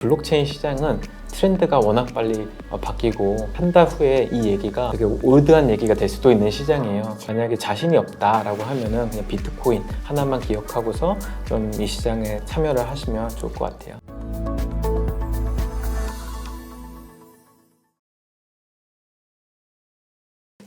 블록체인 시장은 트렌드가 워낙 빨리 바뀌고 한 달 후에 이 얘기가 되게 올드한 얘기가 될 수도 있는 시장이에요. 만약에 자신이 없다라고 하면은 그냥 비트코인 하나만 기억하고서 좀 이 시장에 참여를 하시면 좋을 것 같아요.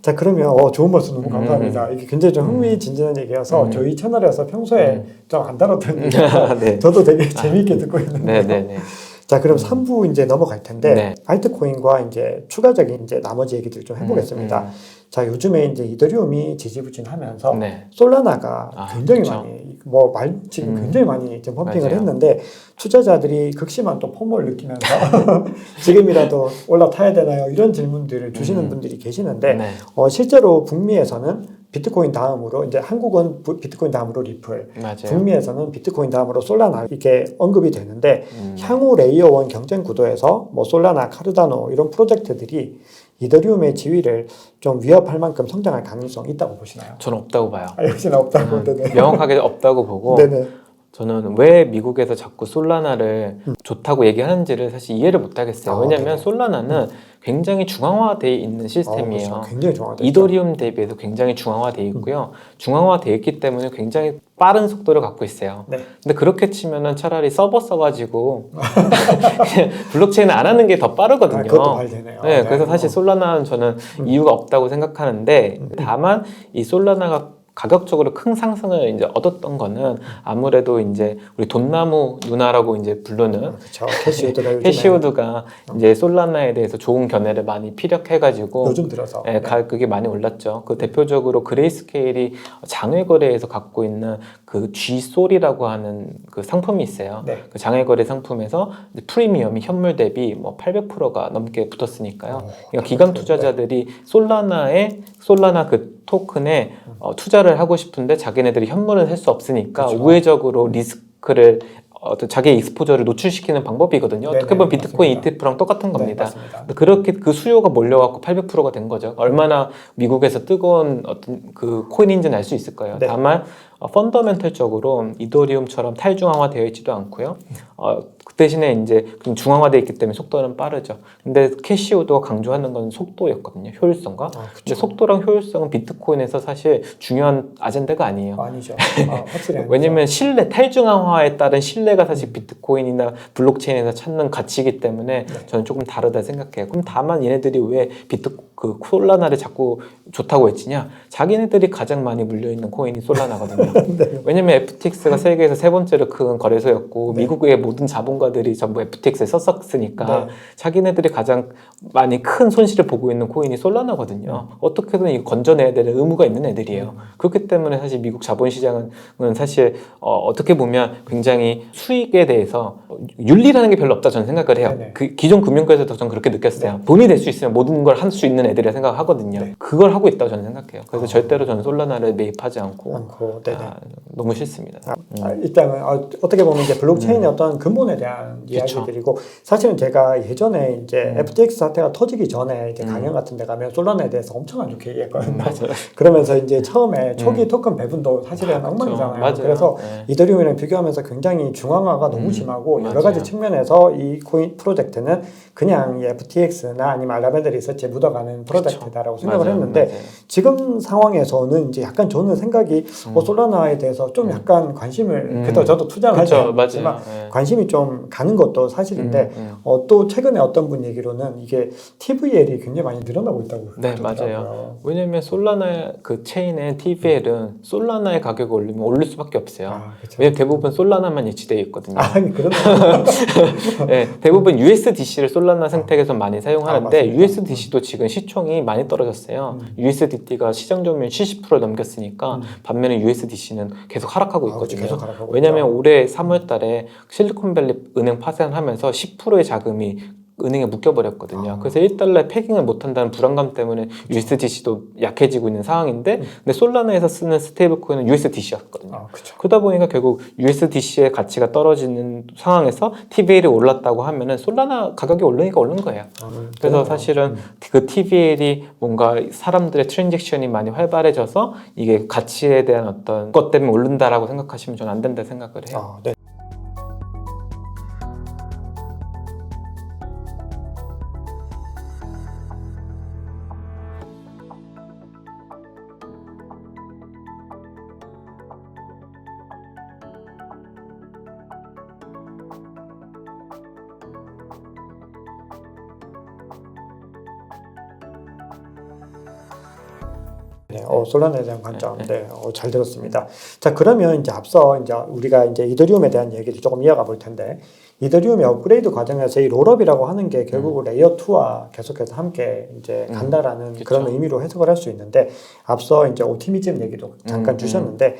자, 그러면 좋은 말씀 너무 감사합니다. 이게 굉장히 좀 흥미진진한 얘기여서 저희 채널에서 평소에 좀 안 다뤘던 얘기라서 네. 저도 되게 재미있게 듣고 있는데요. 네네네. 자, 그럼 3부 이제 넘어갈 텐데 네. 알트코인과 이제 추가적인 이제 나머지 얘기들 좀 해보겠습니다. 자, 요즘에 이제 이더리움이 지지부진하면서 네. 솔라나가 굉장히 그쵸. 많이 지금 굉장히 많이 지금 펌핑을 맞아요. 했는데 투자자들이 극심한 또 포모를 느끼면서 지금이라도 올라타야 되나요? 이런 질문들을 주시는 분들이 계시는데 네. 실제로 북미에서는 비트코인 다음으로 이제 한국은 비트코인 다음으로 리플, 맞아요. 북미에서는 비트코인 다음으로 솔라나 이렇게 언급이 되는데 네. 향후 레이어 1 경쟁 구도에서 뭐 솔라나, 카르다노 이런 프로젝트들이 이더리움의 지위를 좀 위협할 만큼 성장할 가능성이 있다고 보시나요? 저는 없다고 봐요. 역시나 없다고. 네네. 명확하게 없다고 보고 네네. 저는 왜 미국에서 자꾸 솔라나를 좋다고 얘기하는지를 사실 이해를 못 하겠어요. 왜냐면 네네. 솔라나는 굉장히 중앙화되어 있는 시스템이에요. 그렇죠. 굉장히 중앙화되어 이더리움 대비해서 굉장히 중앙화되어 있고요. 중앙화되어 있기 때문에 굉장히 빠른 속도를 갖고 있어요. 네. 근데 그렇게 치면은 차라리 서버 써가지고 블록체인을 안 하는 게 더 빠르거든요. 그것도 말 되네요. 네, 그래서 사실 솔라나는 저는 이유가 없다고 생각하는데 다만 이 솔라나가 가격적으로 큰 상승을 이제 얻었던 거는 아무래도 이제 우리 돈나무 누나라고 이제 부르는 그렇죠. 캐시우드가 요즘에 캐시우드가 이제 솔라나에 대해서 좋은 견해를 많이 피력해가지고 요즘 들어서 예, 가격이 많이 올랐죠. 그 대표적으로 그레이스케일이 장외거래에서 갖고 있는 그 G솔이라고 하는 그 상품이 있어요. 네. 그 장외거래 상품에서 이제 프리미엄이 현물 대비 뭐 800%가 넘게 붙었으니까요. 그러니까 기관 투자자들이 솔라나 그 토큰에 투자를 하고 싶은데 자기네들이 현물을 살 수 없으니까 그렇죠. 우회적으로 리스크를 자기의 익스포저를 노출시키는 방법이거든요. 네네, 어떻게 보면 비트코인 맞습니다. ETF랑 똑같은 겁니다. 네, 맞습니다. 그렇게 그 수요가 몰려갖고 800%가 된 거죠. 얼마나 미국에서 뜨거운 어떤 그 코인인지는 알 수 있을 거예요. 네. 다만 펀더멘털적으로 이더리움처럼 탈중앙화되어 있지도 않고요. 그 대신에 이제 그냥 중앙화되어 있기 때문에 속도는 빠르죠. 근데 캐시우드가 강조하는 건 속도였거든요. 효율성과. 근데 속도랑 효율성은 비트코인에서 사실 중요한 아젠다가 아니에요. 아니죠. 확실히 아니죠. 왜냐면 탈중앙화에 따른 신뢰가 사실 비트코인이나 블록체인에서 찾는 가치이기 때문에 저는 조금 다르다 생각해요. 그럼 다만 얘네들이 왜 솔라나를 자꾸 좋다고 했지냐? 자기네들이 가장 많이 물려있는 코인이 솔라나거든요. 네. 왜냐면 FTX가 세계에서 세 번째로 큰 거래소였고 미국의 모든 자본가들이 전부 FTX에 썼었으니까 자기네들이 가장 많이 큰 손실을 보고 있는 코인이 솔라나거든요. 어떻게든 이거 건져내야 되는 의무가 있는 애들이에요. 그렇기 때문에 사실 미국 자본시장은 사실 어떻게 보면 굉장히 수익에 대해서 윤리라는 게 별로 없다 저는 생각을 해요. 네네. 그 기존 금융권에서도 저는 그렇게 느꼈어요. 돈이 될 수 있으면 모든 걸 할 수 있는 애들이라 생각하거든요. 그걸 하고 있다고 저는 생각해요. 그래서 절대로 저는 솔라나를 매입하지 않고 네네. 너무 싫습니다. 일단은 어떻게 보면 이제 블록체인의 어떤 근본에 대한 이야기들이고 사실은 제가 예전에 이제 FTX 사태가 터지기 전에 이제 강연 같은 데 가면 솔라나에 대해서 엄청 안 좋게 얘기했거든요. 그러면서 이제 처음에 초기 토큰 배분도 사실은 엉망이잖아요. 맞아요. 그래서 이더리움이랑 비교하면서 굉장히 중앙화가 너무 심하고 여러 가지 측면에서 이 코인 프로젝트는 그냥 이 FTX나 아니면 알라벤더 리서치에 묻어가는 프로젝트다라고 생각을 했는데 지금 상황에서는 이제 약간 저는 생각이 솔라나에 대해서 좀 약간 관심을 그래도 저도 투자를 하지 않지만 관심이 좀 가는 것도 사실인데 또 최근에 어떤 분 얘기로는 이게 TVL이 굉장히 많이 늘어나고 있다고 네, 맞아요. 왜냐면 솔라나 그 체인의 TVL은 솔라나의 가격이 올리면 올릴 수밖에 없어요. 왜냐면 대부분 솔라나만 예치되어 있거든요. 그렇네요. 네, 대부분 USDC를 솔라나 생태계에서 많이 사용하는데 USDC도 지금 시총이 많이 떨어졌어요. USDT가 시장 점유율 70% 넘겼으니까 반면에 USDC는 계속 하락하고 있거든요. 계속 하락하고 왜냐면 올해 3월 달에 실리콘밸리 은행 파산하면서 10%의 자금이 은행에 묶여버렸거든요. 그래서 1달러에 패깅을 못한다는 불안감 때문에 USDC도 약해지고 있는 상황인데 근데 솔라나에서 쓰는 스테이블 코인은 USDC였거든요. 그러다 보니까 결국 USDC의 가치가 떨어지는 상황에서 TVL이 올랐다고 하면은 솔라나 가격이 오르니까 오른 거예요. 그래서 사실은 그 TVL이 뭔가 사람들의 트랜잭션이 많이 활발해져서 이게 가치에 대한 어떤 것 때문에 오른다라고 생각하시면 저는 안 된다 생각을 해요. 네, 솔라나에 대한 관점, 잘 들었습니다. 자, 그러면 이제 앞서 이제 우리가 이제 이더리움에 대한 얘기를 조금 이어가 볼 텐데, 이더리움의 업그레이드 과정에서 이 롤업이라고 하는 게 결국 레이어 2와 계속해서 함께 이제 간다라는 그런 의미로 해석을 할 수 있는데, 앞서 이제 옵티미즘 얘기도 잠깐 주셨는데,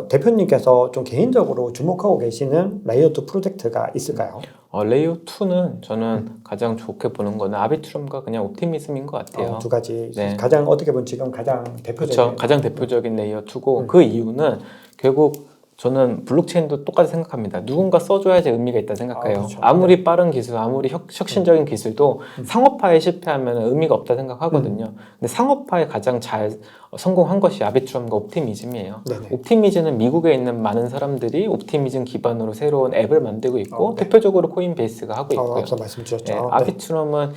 대표님께서 좀 개인적으로 주목하고 계시는 레이어 2 프로젝트가 있을까요? 레이어 2는 저는 가장 좋게 보는 거는 아비트럼과 그냥 옵티미즘인 것 같아요. 두 가지 네. 가장 어떻게 보면 지금 가장 대표적인 그렇죠. 가장 대표적인 레이어 2고 그 이유는 결국 저는 블록체인도 똑같이 생각합니다. 누군가 써줘야지 의미가 있다 생각해요. 그렇죠. 아무리 빠른 기술, 아무리 혁신적인 기술도 상업화에 실패하면 의미가 없다 생각하거든요. 근데 상업화에 가장 잘 성공한 것이 아비트럼과 옵티미즘이에요. 네네. 옵티미즘은 미국에 있는 많은 사람들이 옵티미즘 기반으로 새로운 앱을 만들고 있고 대표적으로 코인베이스가 하고 있고요. 앞서 말씀 주셨죠. 아비트럼은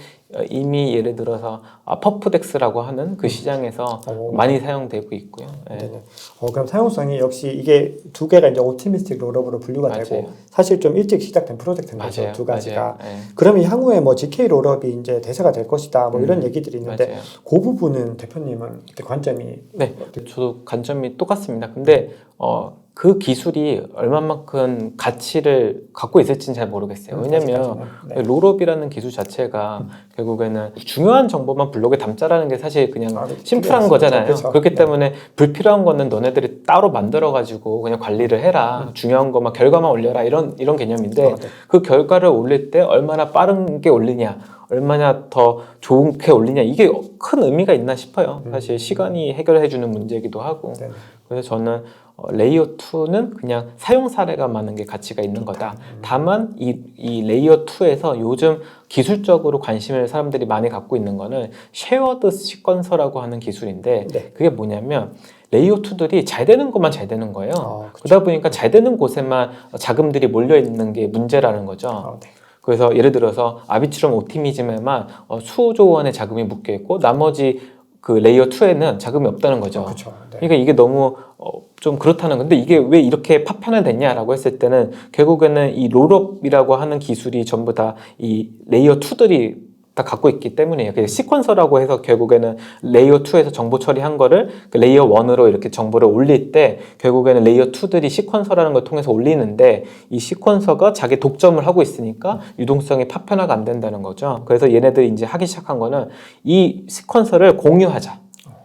이미 예를 들어서 퍼프덱스라고 하는 그 시장에서 많이 사용되고 있고요. 네네. 그럼 사용성이 역시 이게 두 개가 이제 옵티미스틱 롤업으로 분류가 되고 사실 좀 일찍 시작된 프로젝트인 거죠. 두 가지가. 그러면 향후에 뭐 GK 롤업이 이제 대세가 될 것이다. 뭐 이런 얘기들이 있는데 그 부분은 대표님은 관점이 네, 저도 관점이 똑같습니다. 근데 그 기술이 얼마만큼 가치를 갖고 있을지는 잘 모르겠어요. 왜냐면 롤업이라는 기술 자체가 결국에는 중요한 정보만 블록에 담자라는 게 사실 그냥 심플한 거잖아요. 그렇죠. 그렇기 때문에 불필요한 거는 너네들이 따로 만들어가지고 그냥 관리를 해라. 중요한 것만 결과만 올려라. 이런 개념인데 그 결과를 올릴 때 얼마나 빠른 게 올리냐, 얼마나 더 좋게 올리냐, 이게 큰 의미가 있나 싶어요. 사실 시간이 해결해주는 문제이기도 하고. 그래서 저는 레이어 2는 그냥 사용 사례가 많은 게 가치가 있는 거다. 다만 이 레이어 2에서 요즘 기술적으로 관심을 사람들이 많이 갖고 있는 거는 쉐어드 시퀀서라고 하는 기술인데 그게 뭐냐면 레이어 2들이 잘 되는 것만 잘 되는 거예요. 그러다 보니까 잘 되는 곳에만 자금들이 몰려 있는 게 문제라는 거죠. 그래서 예를 들어서 아비트럼 옵티미즘에만 수조 원의 자금이 묶여 있고 나머지 그 레이어 2에는 자금이 없다는 거죠. 그러니까 이게 너무 좀 그렇다는 건데 이게 왜 이렇게 파편화됐냐라고 했을 때는 결국에는 이 롤업이라고 하는 기술이 전부 다 이 레이어 2들이 다 갖고 있기 때문이에요. 그래서 시퀀서라고 해서 결국에는 레이어 2에서 정보 처리한 거를 그 레이어 1으로 이렇게 정보를 올릴 때 결국에는 레이어 2들이 시퀀서라는 걸 통해서 올리는데 이 시퀀서가 자기 독점을 하고 있으니까 유동성이 파편화가 안 된다는 거죠. 그래서 얘네들이 이제 하기 시작한 거는 이 시퀀서를 공유하자.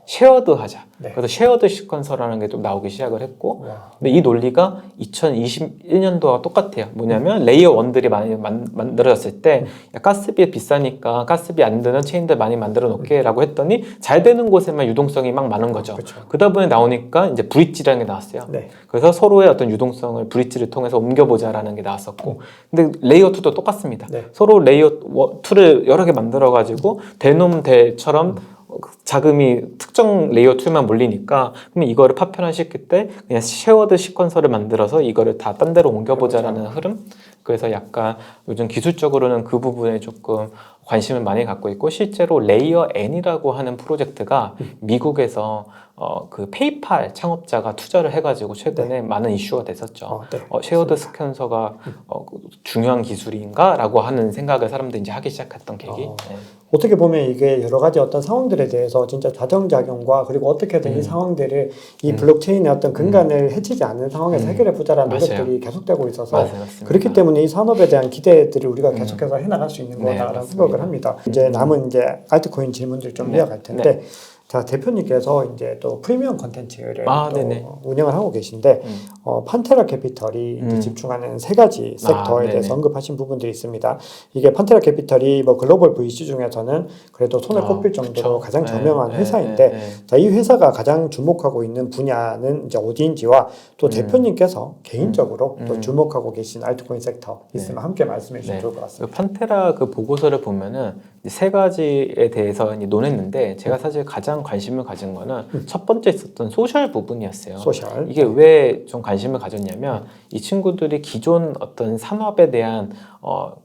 쉐어드 하자. 그래서 쉐어드 시퀀서라는 게 좀 나오기 시작을 했고 근데 이 논리가 2021년도와 똑같아요. 뭐냐면 레이어 1들이 많이 만들어졌을 때 가스비 비싸니까 가스비 안 드는 체인들 많이 만들어 놓게 라고 했더니 잘 되는 곳에만 유동성이 막 많은 거죠. 그러다 보니 나오니까 이제 브릿지라는 게 나왔어요. 그래서 서로의 어떤 유동성을 브릿지를 통해서 옮겨보자라는 게 나왔었고 근데 레이어 2도 똑같습니다. 서로 레이어 2를 여러 개 만들어 가지고 대놈대처럼 자금이 특정 레이어 2만 몰리니까 그러면 이거를 파편화시킬 때 그냥 쉐어드 시퀀서를 만들어서 이거를 다 딴 데로 옮겨보자라는 흐름. 그래서 약간 요즘 기술적으로는 그 부분에 조금 관심을 많이 갖고 있고 실제로 레이어 N이라고 하는 프로젝트가 미국에서 그 페이팔 창업자가 투자를 해가지고 최근에 많은 이슈가 됐었죠. 쉐어드 시퀀서가 중요한 기술인가? 라고 하는 생각을 사람들이 이제 하기 시작했던 계기. 어떻게 보면 이게 여러 가지 어떤 상황들에 대해서 진짜 자정작용과 그리고 어떻게든 이 상황들을 이 블록체인의 어떤 근간을 해치지 않는 상황에서 해결해 보자라는 노력들이 계속되고 있어서 그렇기 때문에 이 산업에 대한 기대들을 우리가 계속해서 해나갈 수 있는 거다라는 생각을 합니다. 이제 남은 이제 알트코인 질문들 좀 이어갈 텐데 자, 대표님께서 이제 또 프리미엄 콘텐츠를 또 운영을 하고 계신데 판테라 캐피털이 이제 집중하는 세 가지 섹터에 대해서 언급하신 부분들이 있습니다. 이게 판테라 캐피털이 뭐 글로벌 VC 중에서는 그래도 손에 꼽힐 정도로 가장 저명한 회사인데 자, 이 회사가 가장 주목하고 있는 분야는 이제 어디인지와 또 대표님께서 개인적으로 또 주목하고 계신 알트코인 섹터 있으면 함께 말씀해 주시면 좋을 것 같습니다. 판테라 그 보고서를 보면은 세 가지에 대해서 논했는데 제가 사실 가장 관심을 가진 거는 첫 번째 있었던 소셜 부분이었어요. 이게 왜 좀 관심을 가졌냐면 이 친구들이 기존 어떤 산업에 대한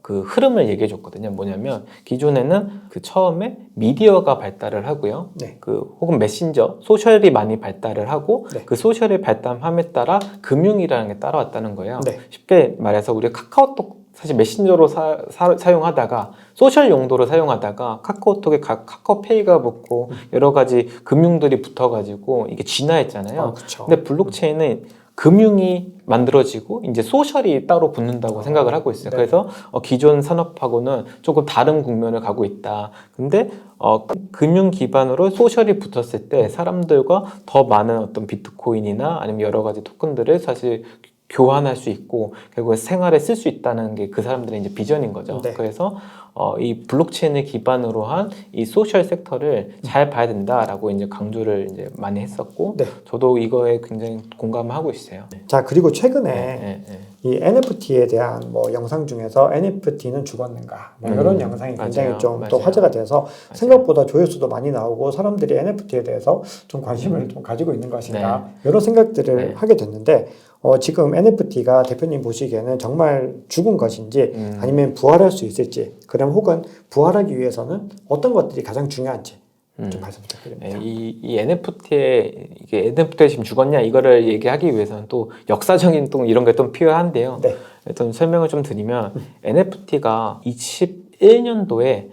그 흐름을 얘기해 줬거든요. 뭐냐면 기존에는 그 처음에 미디어가 발달을 하고요. 그 혹은 메신저, 소셜이 많이 발달을 하고 그 소셜이 발달함에 따라 금융이라는 게 따라왔다는 거예요. 쉽게 말해서 우리가 카카오톡 사실 메신저로 사용하다가 소셜 용도로 사용하다가 카카오톡에 카카오페이가 붙고 여러 가지 금융들이 붙어가지고 이게 진화했잖아요. 그쵸. 근데 블록체인은 금융이 만들어지고 이제 소셜이 따로 붙는다고 생각을 하고 있어요. 네. 그래서 기존 산업하고는 조금 다른 국면을 가고 있다. 근데 금융 기반으로 소셜이 붙었을 때 사람들과 더 많은 어떤 비트코인이나 아니면 여러 가지 토큰들을 사실 교환할 수 있고 결국 생활에 쓸 수 있다는 게 그 사람들의 이제 비전인 거죠. 네. 그래서 이 블록체인을 기반으로 한 이 소셜 섹터를 잘 봐야 된다라고 이제 강조를 이제 많이 했었고, 네. 저도 이거에 굉장히 공감하고 있어요. 자, 그리고 최근에 네. 이 NFT에 대한 뭐 영상 중에서 NFT는 죽었는가 뭐 이런 영상이 굉장히 맞아요. 좀 또 맞아요. 화제가 돼서 생각보다 조회수도 많이 나오고 사람들이 NFT에 대해서 좀 관심을 좀 가지고 있는 것인가 여러 생각들을 하게 됐는데 지금 NFT가 대표님 보시기에는 정말 죽은 것인지 아니면 부활할 수 있을지, 그럼 혹은 부활하기 위해서는 어떤 것들이 가장 중요한지 좀 말씀 부탁드립니다. 이 NFT가 지금 죽었냐 이거를 얘기하기 위해서는 또 역사적인 또 이런 게 좀 필요한데요. 네. 일단 설명을 좀 드리면 NFT가 21년도에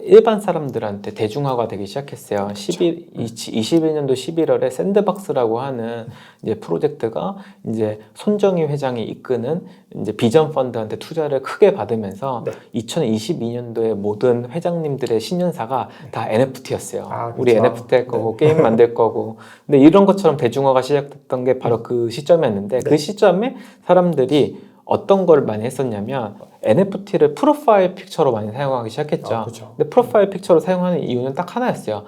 일반 사람들한테 대중화가 되기 시작했어요. 21년도 11월에 샌드박스라고 하는 이제 프로젝트가 이제 손정희 회장이 이끄는 이제 비전 펀드한테 투자를 크게 받으면서 2022년도에 모든 회장님들의 신년사가 다 NFT였어요. 우리 그렇죠. NFT 할 거고 게임 만들 거고. 근데 이런 것처럼 대중화가 시작됐던 게 바로 그 시점이었는데 그 시점에 사람들이 어떤 걸 많이 했었냐면 NFT를 프로파일 픽처로 많이 사용하기 시작했죠. 그렇죠. 근데 프로파일 픽처로 사용하는 이유는 딱 하나였어요.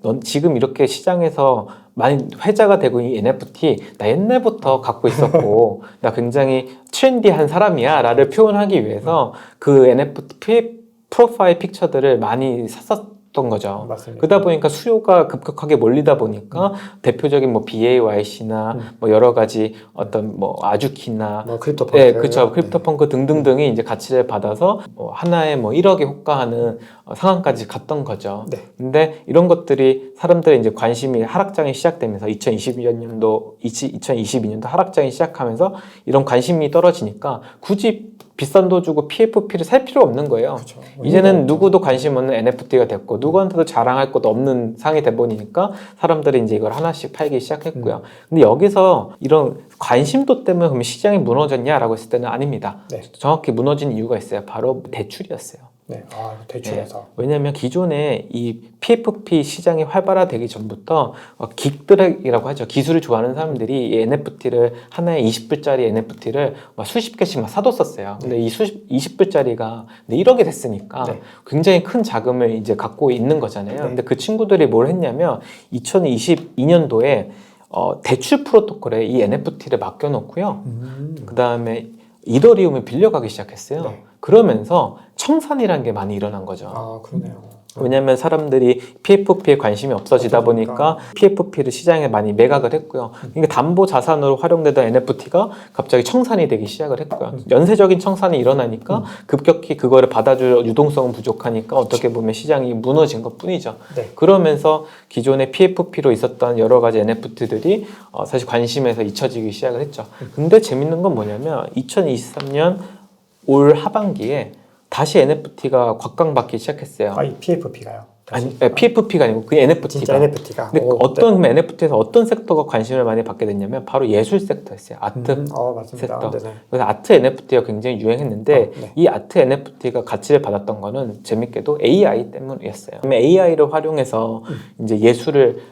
넌 지금 이렇게 시장에서 많이 회자가 되고 있는 NFT 나 옛날부터 갖고 있었고 나 굉장히 트렌디한 사람이야 라를 표현하기 위해서 그 NFT 프로파일 픽처들을 많이 샀었던 거죠. 맞습니다. 그러다 보니까 수요가 급격하게 몰리다 보니까 대표적인 뭐 BAYC나 뭐 여러 가지 어떤 뭐 아주키나 뭐 크립토펑크, 네, 그렇죠. 크립토펑크 등등등이 이제 가치를 받아서 뭐 하나에 뭐 1억에 호가하는 상황까지 갔던 거죠. 네. 근데 이런 것들이 사람들의 이제 관심이 하락장이 시작되면서 2022년도 하락장이 시작하면서 이런 관심이 떨어지니까 굳이 비싼 돈 주고 PFP를 살 필요 없는 거예요. 그렇죠. 이제는 누구도 관심 없는 NFT가 됐고 누구한테도 자랑할 것도 없는 상황이 돼 보니까 사람들이 이제 이걸 하나씩 팔기 시작했고요. 근데 여기서 이런 관심도 때문에 그러면 시장이 무너졌냐라고 했을 때는 아닙니다. 네. 정확히 무너진 이유가 있어요. 바로 대출이었어요. 네. 대출에서. 왜냐하면 기존에 이 PFP 시장이 활발화되기 전부터 긱들이라고 하죠. 기술을 좋아하는 사람들이 이 NFT를 하나에 20불짜리 NFT를 수십 개씩 막 사뒀었어요. 근데 이 20불짜리가 1억이 됐으니까 굉장히 큰 자금을 이제 갖고 있는 거잖아요. 근데 그 친구들이 뭘 했냐면 2022년도에 대출 프로토콜에 이 NFT를 맡겨놓고요. 그 다음에 이더리움을 빌려가기 시작했어요. 그러면서 청산이라는 게 많이 일어난 거죠. 그러네요. 왜냐하면 사람들이 PFP에 관심이 없어지다 보니까 PFP를 시장에 많이 매각을 했고요. 그러니까 담보 자산으로 활용되던 NFT가 갑자기 청산이 되기 시작을 했고요. 연쇄적인 청산이 일어나니까 급격히 그거를 받아줄 유동성은 부족하니까 어떻게 보면 시장이 무너진 것 뿐이죠. 그러면서 기존의 PFP로 있었던 여러 가지 NFT들이 사실 관심에서 잊혀지기 시작을 했죠. 근데 재밌는 건 뭐냐면 2023년 올 하반기에 다시 NFT가 곽강받기 시작했어요. 이 PFP가요? 아니, PFP가 아니고 그 NFT가. 진짜 NFT가. 근데 NFT에서 어떤 섹터가 관심을 많이 받게 됐냐면 바로 예술 섹터였어요. 아트 맞습니다. 섹터. 네네. 그래서 아트 NFT가 굉장히 유행했는데 이 아트 NFT가 가치를 받았던 거는 재밌게도 AI 때문이었어요. AI를 활용해서 이제 예술을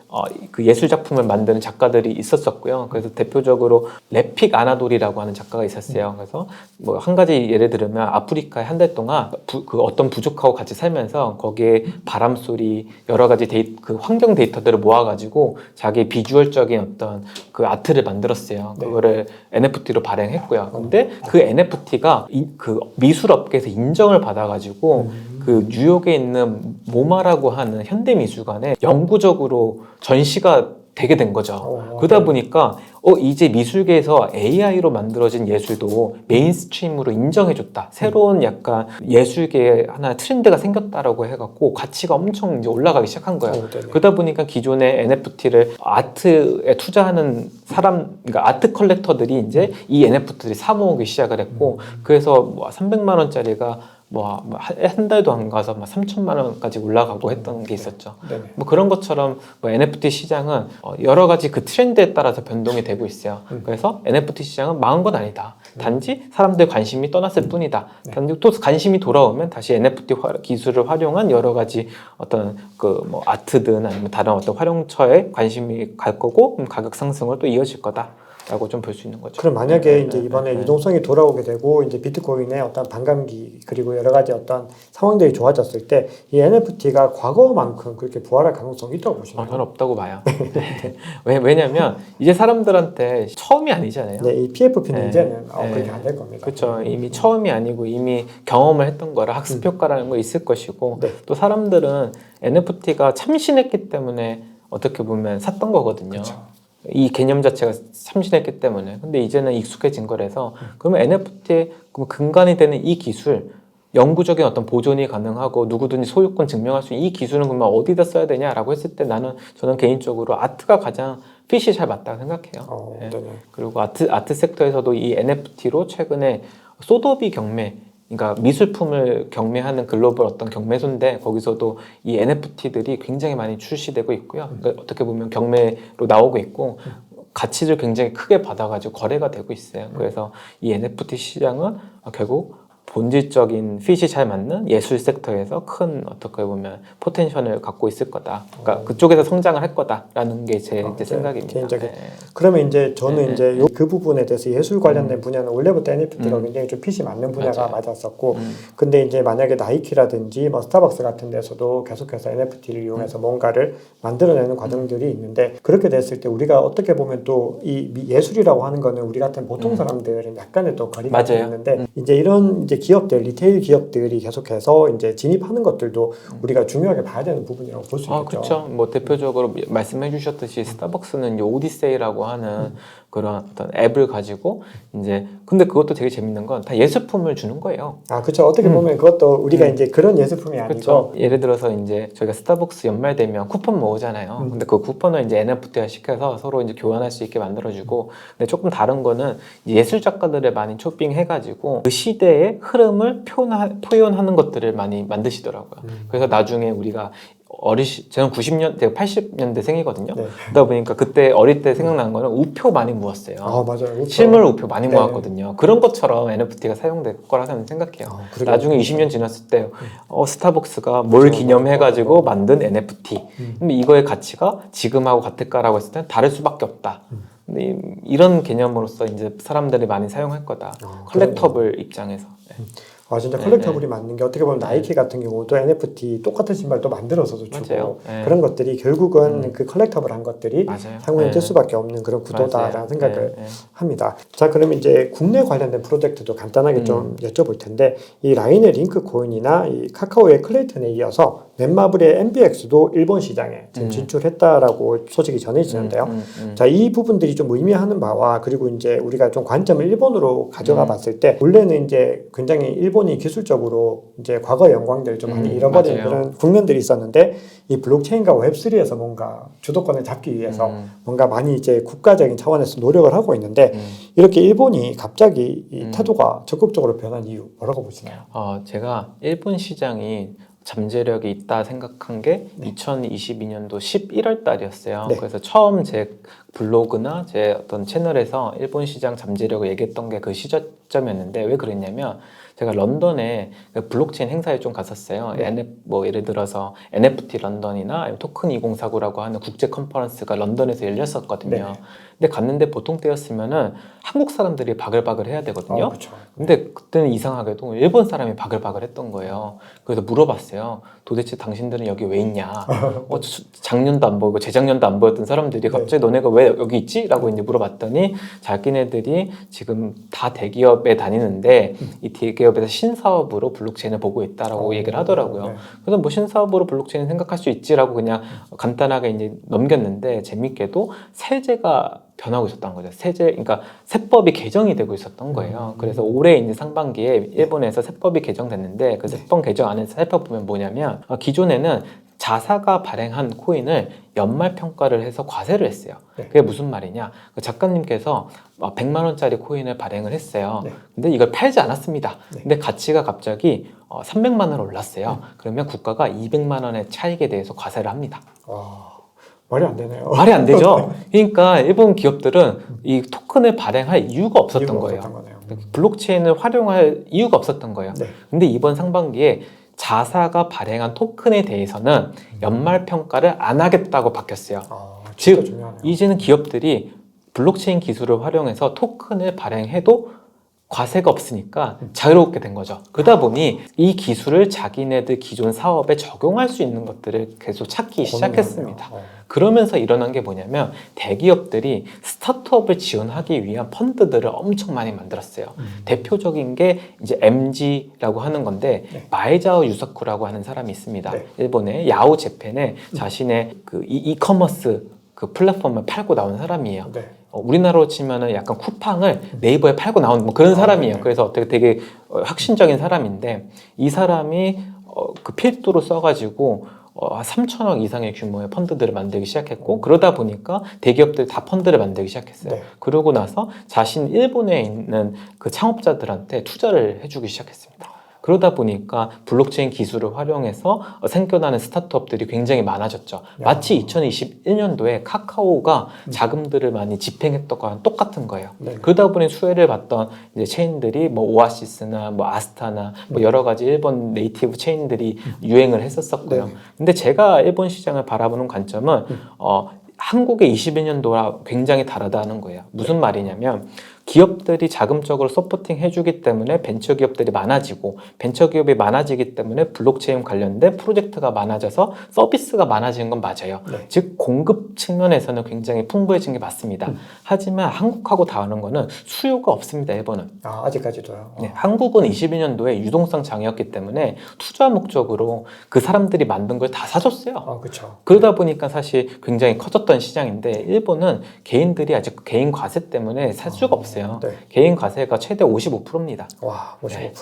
그 예술 작품을 만드는 작가들이 있었었고요. 그래서 대표적으로 레픽 아나돌이라고 하는 작가가 있었어요. 그래서 뭐 한 가지 예를 들면 아프리카에 한 달 동안 그 어떤 부족하고 같이 살면서 거기에 바람 소리 여러 가지 그 환경 데이터들을 모아가지고 자기 비주얼적인 어떤 그 아트를 만들었어요. 그거를 NFT로 발행했고요. 근데 그 NFT가 그 미술 업계에서 인정을 받아가지고 그 뉴욕에 있는 모마라고 하는 현대미술관에 영구적으로 전시가 되게 된 거죠. 그러다 보니까 이제 미술계에서 AI로 만들어진 예술도 메인스트림으로 인정해줬다. 새로운 약간 예술계의 하나 트렌드가 생겼다라고 해갖고 가치가 엄청 이제 올라가기 시작한 거예요. 그러다 보니까 기존의 NFT를 아트에 투자하는 그러니까 아트 컬렉터들이 이제 이 NFT들이 사모으기 시작을 했고, 그래서 뭐 300만 원짜리가 뭐 한 달도 안 가서 막 3천만 원까지 올라가고 했던 게 있었죠. 뭐 그런 것처럼 뭐 NFT 시장은 여러 가지 그 트렌드에 따라서 변동이 되고 있어요. 그래서 NFT 시장은 망한 건 아니다. 단지 사람들 관심이 떠났을 뿐이다. 단지 또 관심이 돌아오면 다시 NFT 기술을 활용한 여러 가지 어떤 그 뭐 아트든 아니면 다른 어떤 활용처에 관심이 갈 거고, 그럼 가격 상승을 또 이어질 거다. 라고 좀 볼 수 있는 거죠. 그럼 만약에 이제 이번에 유동성이 돌아오게 되고 이제 비트코인의 어떤 반감기 그리고 여러 가지 어떤 상황들이 좋아졌을 때 이 NFT가 과거만큼 그렇게 부활할 가능성이 있다고 보시나요? 저는 없다고 봐요. 왜냐면 이제 사람들한테 처음이 아니잖아요. 네, 이 PFP는 이제는 그렇게 안 될 겁니다. 그렇죠. 이미 처음이 아니고 이미 경험을 했던 거라 학습 효과라는 거 있을 것이고, 또 사람들은 NFT가 참신했기 때문에 어떻게 보면 샀던 거거든요. 이 개념 자체가 참신했기 때문에. 근데 이제는 익숙해진 거라서, 그러면 NFT의 근간이 되는 이 기술, 영구적인 어떤 보존이 가능하고 누구든지 소유권 증명할 수 있는 이 기술은 그러면 어디다 써야 되냐라고 했을 때 저는 개인적으로 아트가 가장 핏이 잘 맞다고 생각해요. 그리고 아트 섹터에서도 이 NFT로 최근에 소도비 경매, 그러니까 미술품을 경매하는 글로벌 어떤 경매소인데, 거기서도 이 NFT들이 굉장히 많이 출시되고 있고요. 그러니까 어떻게 보면 경매로 나오고 있고 가치를 굉장히 크게 받아가지고 거래가 되고 있어요. 그래서 이 NFT 시장은 결국 본질적인 핏이 잘 맞는 예술 섹터에서 큰 어떻게 보면 포텐셜을 갖고 있을 거다. 그러니까 그쪽에서 성장을 할 거다라는 게 제 생각입니다. 개인적인. 그러면 이제 저는 이제 그 부분에 대해서 예술 관련된 분야는 원래부터 NFT가 굉장히 좀 핏이 맞는 분야가 맞았었고, 근데 이제 만약에 나이키라든지 뭐 스타벅스 같은 데서도 계속해서 NFT를 이용해서 뭔가를 만들어내는 과정들이 있는데, 그렇게 됐을 때 우리가 어떻게 보면 또 이 예술이라고 하는 거는 우리 같은 보통 사람들은 약간의 또 거리가 있는데, 이제 이런 이제 기업들, 리테일 기업들이 계속해서 이제 진입하는 것들도 우리가 중요하게 봐야 되는 부분이라고 볼 수 있겠죠. 그렇죠. 뭐 대표적으로 말씀해 주셨듯이 스타벅스는 이제 오디세이라고 하는 그런 어떤 앱을 가지고 이제, 근데 그것도 되게 재밌는 건 다 예술품을 주는 거예요. 그렇죠. 어떻게 보면 그것도 우리가 이제 그런 예술품이 아니고. 그렇죠. 예를 들어서 이제 저희가 스타벅스 연말 되면 쿠폰 모으잖아요. 근데 그 쿠폰을 이제 NFT화 시켜서 서로 이제 교환할 수 있게 만들어주고, 근데 조금 다른 거는 예술 작가들을 많이 초빙해가지고 그 시대의 흐름을 표현하는 것들을 많이 만드시더라고요. 그래서 나중에 우리가 저는 90년대, 80년대 생이거든요. 그러다 보니까 그때 어릴 때 생각나는 거는 우표 많이 모았어요. 맞아요. 우표. 실물 우표 많이 모았거든요. 그런 것처럼 NFT가 사용될 거라고 생각해요. 나중에 20년 지났을 때 스타벅스가 뭘 기념해가지고 만든 NFT. 근데 이거의 가치가 지금하고 같을까라고 했을 때 다를 수밖에 없다. 근데 이런 개념으로서 이제 사람들이 많이 사용할 거다. 컬렉터블 입장에서. 진짜 컬렉터블이 맞는 게, 어떻게 보면 나이키 같은 경우도 NFT 똑같은 신발도 만들어서도 주고, 그런 것들이 결국은 그 컬렉터블한 것들이 향후에 뜰 수밖에 없는 그런 구도다라는 생각을 합니다. 자, 그러면 이제 국내 관련된 프로젝트도 간단하게 좀 여쭤볼 텐데, 이 라인의 링크 코인이나 이 카카오의 클레이튼에 이어서 넷마블의 MBX도 일본 시장에 진출했다라고 소식이 전해지는데요. 자, 이 부분들이 좀 의미하는 바와, 그리고 이제 우리가 좀 관점을 일본으로 가져가 봤을 때, 원래는 이제 굉장히 일본이 기술적으로 이제 과거의 영광들을 좀 많이 잃어버린 그런 국면들이 있었는데, 이 블록체인과 웹3에서 뭔가 주도권을 잡기 위해서 뭔가 많이 이제 국가적인 차원에서 노력을 하고 있는데, 이렇게 일본이 갑자기 이 태도가 적극적으로 변한 이유 뭐라고 보시나요? 제가 일본 시장이 잠재력이 있다 생각한 게 2022년도 11월 달이었어요. 그래서 처음 제 블로그나 제 어떤 채널에서 일본 시장 잠재력을 얘기했던 게 그 시점이었는데, 왜 그랬냐면 제가 런던에 블록체인 행사에 좀 갔었어요. 뭐 예를 들어서 NFT 런던이나 토큰 2049라고 하는 국제 컨퍼런스가 런던에서 열렸었거든요. 근데 갔는데 보통 때였으면은 한국 사람들이 바글바글 해야 되거든요. 근데 그때는 이상하게도 일본 사람이 바글바글 했던 거예요. 그래서 물어봤어요. 도대체 당신들은 여기 왜 있냐? 작년도 안 보이고 재작년도 안 보였던 사람들이 갑자기 너네가 왜 여기 있지? 라고 이제 물어봤더니, 자기네들이 지금 다 대기업에 다니는데 이 대기업 대기업에서 신사업으로 블록체인을 보고 있다라고 얘기를 하더라고요. 네. 그래서 뭐 신사업으로 블록체인 생각할 수 있지라고 그냥 간단하게 이제 넘겼는데 재밌게도 세제가 변하고 있었던 거죠. 그러니까 세법이 개정이 되고 있었던 거예요. 그래서 올해 이제 상반기에 일본에서 세법이 개정됐는데 그 세법 개정 안에서 살펴보면 뭐냐면 기존에는 자사가 발행한 코인을 연말 평가를 해서 과세를 했어요. 네. 그게 무슨 말이냐? 그 작가님께서 100만 원짜리 코인을 발행을 했어요. 네. 근데 이걸 팔지 않았습니다. 네. 근데 가치가 갑자기 300만 원 올랐어요. 그러면 국가가 200만 원의 차익에 대해서 과세를 합니다. 와, 말이 안 되네요. 말이 안 되죠. 그러니까 일본 기업들은 이 토큰을 발행할 이유가 없었던 거예요. 블록체인을 활용할 이유가 없었던 거예요. 네. 근데 이번 상반기에 자사가 발행한 토큰에 대해서는 연말 평가를 안 하겠다고 바뀌었어요. 진짜 즉 중요하네요. 이제는 기업들이 블록체인 기술을 활용해서 토큰을 발행해도 과세가 없으니까 자유롭게 된 거죠. 그러다 보니 이 기술을 자기네들 기존 사업에 적용할 수 있는 것들을 계속 찾기 시작했습니다. 그러면서 일어난 게 뭐냐면 대기업들이 스타트업을 지원하기 위한 펀드들을 엄청 많이 만들었어요. 대표적인 게 이제 MG라고 하는 건데 네. 마에자오 유사쿠라고 하는 사람이 있습니다. 네. 일본의 야후 재팬에 자신의 그 이커머스 그 플랫폼을 팔고 나온 사람이에요. 네. 우리나라로 치면은 약간 쿠팡을 네이버에 팔고 나온 뭐 그런 사람이에요. 네. 그래서 되게 혁신적인 사람인데 이 사람이 그 필두로 써가지고 3천억 이상의 규모의 펀드들을 만들기 시작했고 그러다 보니까 대기업들 다 펀드를 만들기 시작했어요. 네. 그러고 나서 자신 일본에 있는 그 창업자들한테 투자를 해주기 시작했습니다. 그러다 보니까 블록체인 기술을 활용해서 생겨나는 스타트업들이 굉장히 많아졌죠. 마치 2021년도에 카카오가 자금들을 많이 집행했던 거랑 똑같은 거예요. 네. 그러다 보니 수혜를 받던 이제 체인들이 뭐 오아시스나 뭐 아스타나 뭐 여러 가지 일본 네이티브 체인들이 유행을 했었었고요. 네. 근데 제가 일본 시장을 바라보는 관점은 한국의 21년도와 굉장히 다르다는 거예요. 무슨 말이냐면 기업들이 자금적으로 서포팅 해주기 때문에 벤처기업들이 많아지고 벤처기업이 많아지기 때문에 블록체인 관련된 프로젝트가 많아져서 서비스가 많아지는 건 맞아요. 네. 즉 공급 측면에서는 굉장히 풍부해진 게 맞습니다. 하지만 한국하고 다른 거는 수요가 없습니다. 일본은. 아직까지도요. 네, 한국은 22년도에 유동성 장이었기 때문에 투자 목적으로 그 사람들이 만든 걸 다 사줬어요. 그렇죠. 그러다 보니까 사실 굉장히 커졌던 시장인데 일본은 개인들이 아직 개인 과세 때문에 살 수가 없어요. 네. 개인 과세가 최대 55%입니다. 와, 55%. 네.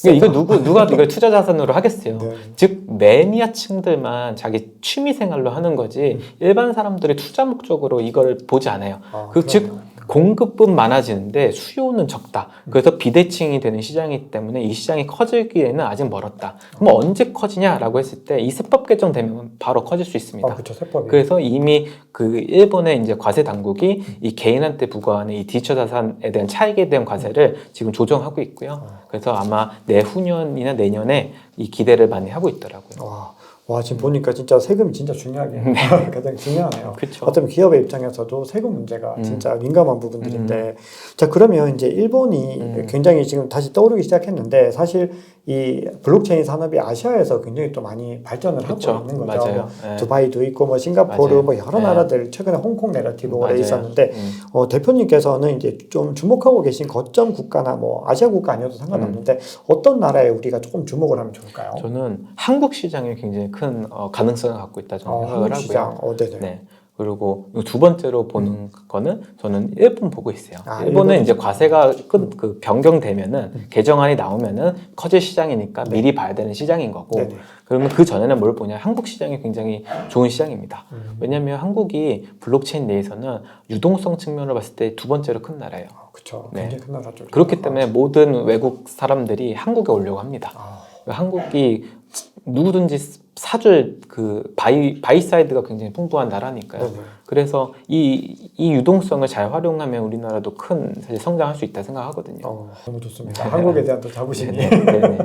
그러니까 이거 누가 이걸 투자 자산으로 하겠어요. 네. 즉 매니아층들만 자기 취미 생활로 하는 거지 일반 사람들이 투자 목적으로 이걸 보지 않아요. 즉 공급은 많아지는데 수요는 적다. 그래서 비대칭이 되는 시장이기 때문에 이 시장이 커지기에는 아직 멀었다. 그럼 언제 커지냐라고 했을 때 이 세법 개정되면 바로 커질 수 있습니다. 그렇죠. 세법이. 그래서 이미 그 일본의 이제 과세 당국이 이 개인한테 부과하는 이 디지털 자산에 대한 차익에 대한 과세를 지금 조정하고 있고요. 그래서 아마 내후년이나 내년에 이 기대를 많이 하고 있더라고요. 와, 지금 보니까 진짜 세금이 진짜 중요하게 가장 중요하네요. 그쵸. 어쩌면 기업의 입장에서도 세금 문제가 진짜 민감한 부분들인데 자, 그러면 이제 일본이 굉장히 지금 다시 떠오르기 시작했는데 사실 이 블록체인 산업이 아시아에서 굉장히 또 많이 발전을 그쵸. 하고 있는 거죠. 맞아요. 네. 두바이도 있고 뭐 싱가포르 맞아요. 뭐 여러 네. 나라들 최근에 홍콩 내러티브 오래 맞아요. 있었는데 대표님께서는 이제 좀 주목하고 계신 거점 국가나 뭐 아시아 국가 아니어도 상관없는데 어떤 나라에 우리가 조금 주목을 하면 좋을까요? 저는 한국 시장이 굉장히 큰 가능성을 갖고 있다 저는 생각을 한국 시장. 하고요. 네네. 네. 그리고 두 번째로 보는 거는 저는 일본 보고 있어요. 일본은 일본은 이제 과세가 그 변경되면은 개정안이 나오면은 커질 시장이니까 미리 봐야 되는 시장인 거고. 네네. 그러면 그 전에는 뭘 보냐? 한국 시장이 굉장히 좋은 시장입니다. 왜냐하면 한국이 블록체인 내에서는 유동성 측면을 봤을 때 두 번째로 큰 나라예요. 그렇죠. 네. 굉장히 큰 나라죠. 그렇기 때문에 모든 외국 사람들이 한국에 오려고 합니다. 한국이 누구든지 사줄 그 바이 사이드가 굉장히 풍부한 나라니까요. 네네. 그래서 이 유동성을 잘 활용하면 우리나라도 큰 사실 성장할 수 있다 생각하거든요. 너무 좋습니다. 한국에 대한 또 자부심이. 네네.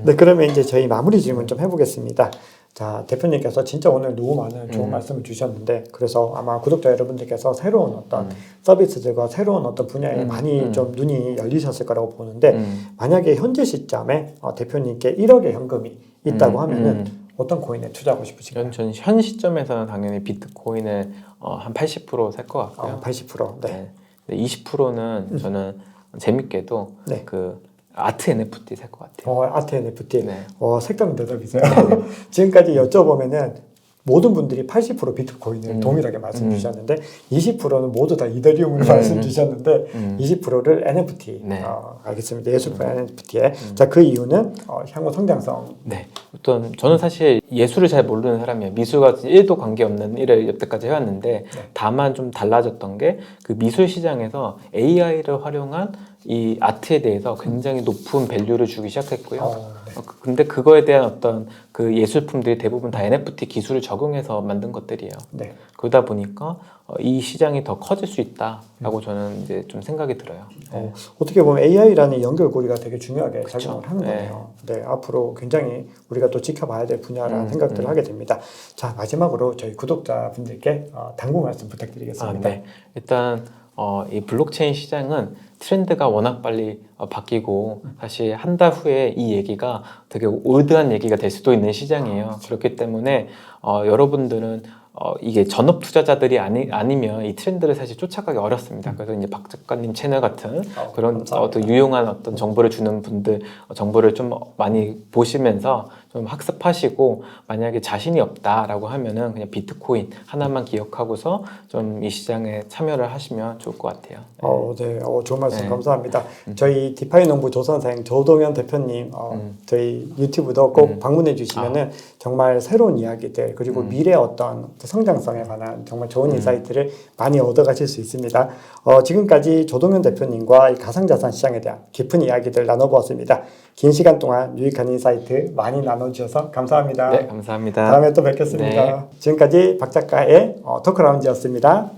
네, 그러면 이제 저희 마무리 질문 좀 해보겠습니다. 자, 대표님께서 진짜 오늘 너무 많은 좋은 말씀을 주셨는데, 그래서 아마 구독자 여러분들께서 새로운 어떤 서비스들과 새로운 어떤 분야에 많이 좀 눈이 열리셨을 거라고 보는데, 만약에 현재 시점에 대표님께 1억의 현금이 있다고 하면은 어떤 코인에 투자하고 싶으신가요? 저는 현 시점에서는 당연히 비트코인을 한 80% 살 것 같고요. 80%. 네. 네. 20%는 저는 재밌게도 네. 그 아트 NFT 살 것 같아요. 아트 NFT. 네. 색다른 대답이세요. 지금까지 여쭤보면은 모든 분들이 80% 비트코인을 동일하게 말씀 주셨는데 20%는 모두 다 이더리움을 말씀 주셨는데 20%를 NFT. 네. 알겠습니다. 예술품 NFT에. 자, 그 이유는 향후 성장성. 네. 어떤 저는 사실 예술을 잘 모르는 사람이에요. 미술과 1도 관계없는 일을 여태까지 해왔는데 다만 좀 달라졌던 게 그 미술 시장에서 AI를 활용한 이 아트에 대해서 굉장히 높은 밸류를 주기 시작했고요. 근데 그거에 대한 어떤 그 예술품들이 대부분 다 NFT 기술을 적용해서 만든 것들이에요. 네. 그러다 보니까 이 시장이 더 커질 수 있다라고 저는 이제 좀 생각이 들어요. 네. 어떻게 보면 AI라는 연결고리가 되게 중요하게 그쵸. 작용을 하는 네. 거네요. 네, 앞으로 굉장히 우리가 또 지켜봐야 될 분야라는 생각들을 하게 됩니다. 자, 마지막으로 저희 구독자분들께 당부 말씀 부탁드리겠습니다. 네. 일단 이 블록체인 시장은 트렌드가 워낙 빨리 바뀌고 사실 한 달 후에 이 얘기가 되게 올드한 얘기가 될 수도 있는 시장이에요. 그렇기 때문에 여러분들은 이게 전업 투자자들이 아니면 이 트렌드를 사실 쫓아가기 어렵습니다. 그래서 이제 박 작가님 채널 같은 그런 어떤 유용한 어떤 정보를 주는 분들 정보를 좀 많이 보시면서 좀 학습하시고 만약에 자신이 없다라고 하면은 그냥 비트코인 하나만 기억하고서 좀 이 시장에 참여를 하시면 좋을 것 같아요. 네, 좋은 말씀 네. 감사합니다. 저희 디파이 농부 조선생 조동현 대표님 저희 유튜브도 꼭 방문해 주시면은 정말 새로운 이야기들 그리고 미래 어떤 성장성에 관한 정말 좋은 인사이트를 많이 얻어가실 수 있습니다. 지금까지 조동현 대표님과 이 가상자산 시장에 대한 깊은 이야기들 나눠보았습니다. 긴 시간 동안 유익한 인사이트 많이 나눠주셔서 감사합니다. 네, 감사합니다. 다음에 또 뵙겠습니다. 네. 지금까지 박 작가의 토크라운지였습니다.